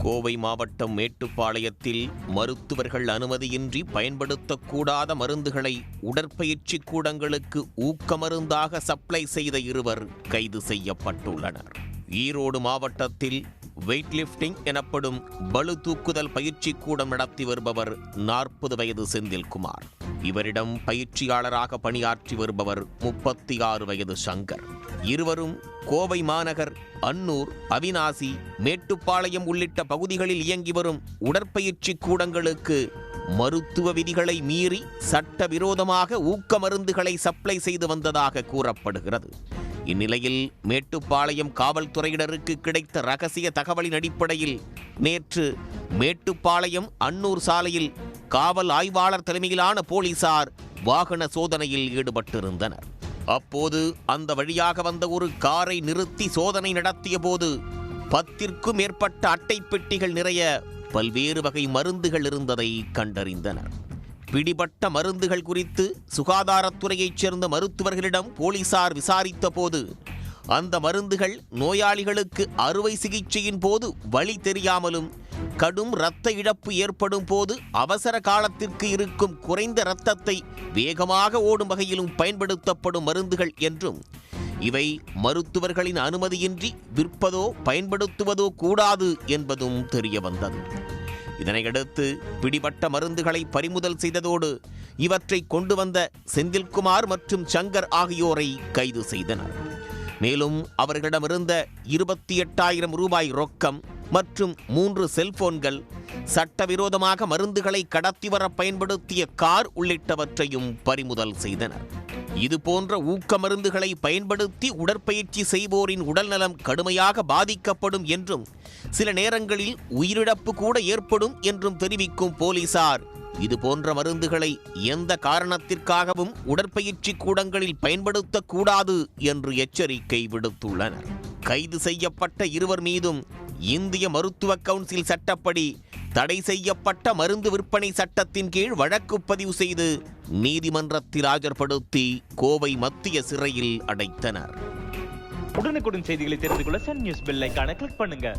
கோவை மாவட்டம் மேட்டுப்பாளையத்தில் மருத்துவர்கள் அனுமதியின்றி பயன்படுத்தக்கூடாத மருந்துகளை உடற்பயிற்சி கூடங்களுக்கு ஊக்கமருந்தாக சப்ளை செய்த இருவர் கைது செய்யப்பட்டுள்ளனர். ஈரோடு மாவட்டத்தில் வெயிட் லிப்டிங் எனப்படும் பளு தூக்குதல் பயிற்சி கூடம் நடத்தி வருபவர் 40 வயது செந்தில்குமார். இவரிடம் பயிற்சியாளராக பணியாற்றி வருபவர் 36 வயது சங்கர். இருவரும் கோவை மாநகர், அன்னூர், அவிநாசி, மேட்டுப்பாளையம் உள்ளிட்ட பகுதிகளில் இயங்கி வரும் உடற்பயிற்சி கூடங்களுக்கு மருத்துவ விதிகளை மீறி சட்டவிரோதமாக ஊக்க மருந்துகளை சப்ளை செய்து வந்ததாக கூறப்படுகிறது. இந்நிலையில் மேட்டுப்பாளையம் காவல்துறையினருக்கு கிடைத்த ரகசிய தகவலின் அடிப்படையில் நேற்று மேட்டுப்பாளையம் அன்னூர் சாலையில் காவல் ஆய்வாளர் தலைமையிலான போலீசார் வாகன சோதனையில் ஈடுபட்டிருந்தனர். அப்போது அந்த வழியாக வந்த ஒரு காரை நிறுத்தி சோதனை நடத்திய போது 10க்கும் மேற்பட்ட அட்டை பெட்டிகள் நிறைய பல்வேறு வகை மருந்துகள் இருந்ததை கண்டறிந்தனர். பிடிபட்ட மருந்துகள் குறித்து சுகாதாரத்துறையைச் சேர்ந்த மருத்துவர்களிடம் போலீசார் விசாரித்த போது அந்த மருந்துகள் நோயாளிகளுக்கு அறுவை சிகிச்சையின் போது வலி தெரியாமலும் கடும் இரத்த இழப்பு ஏற்படும் போது அவசர காலத்திற்கு இருக்கும் குறைந்த இரத்தத்தை வேகமாக ஓடும் வகையிலும் பயன்படுத்தப்படும் மருந்துகள் என்றும் இவை மருத்துவர்களின் அனுமதியின்றி விற்பதோ பயன்படுத்துவதோ கூடாது என்பதும் தெரிய வந்தது. இதனையடுத்து பிடிபட்ட மருந்துகளை பறிமுதல் செய்ததோடு இவற்றை கொண்டு வந்த செந்தில்குமார் மற்றும் சங்கர் ஆகியோரை கைது செய்தனர். மேலும் அவர்களிடமிருந்த 28,000 ரூபாய் ரொக்கம் மற்றும் 3 செல்போன்கள், சட்டவிரோதமாக மருந்துகளை கடத்தி வர பயன்படுத்திய கார் உள்ளிட்டவற்றையும் பறிமுதல் செய்தனர். இதுபோன்ற ஊக்க மருந்துகளை பயன்படுத்தி உடற்பயிற்சி செய்வோரின் உடல்நலம் கடுமையாக பாதிக்கப்படும் என்றும் சில நேரங்களில் உயிரிழப்பு கூட ஏற்படும் என்றும் தெரிவிக்கும் போலீசார் இதுபோன்ற மருந்துகளை எந்த காரணத்திற்காகவும் உடற்பயிற்சி கூடங்களில் பயன்படுத்தக்கூடாது என்று எச்சரிக்கை விடுத்துள்ளனர். கைது செய்யப்பட்ட இருவர் மீதும் இந்திய மருத்துவ கவுன்சில் சட்டப்படி தடை செய்யப்பட்ட மருந்து விற்பனை சட்டத்தின் கீழ் வழக்கு பதிவு செய்து நீதிமன்றத்தில் ஆஜர்படுத்தி கோவை மத்திய சிறையில் அடைத்தனர். உடனுக்குடன் செய்திகளை தெரிந்து கொள்ள சன் நியூஸ் பெல் ஐகானை கிளிக் பண்ணுங்க.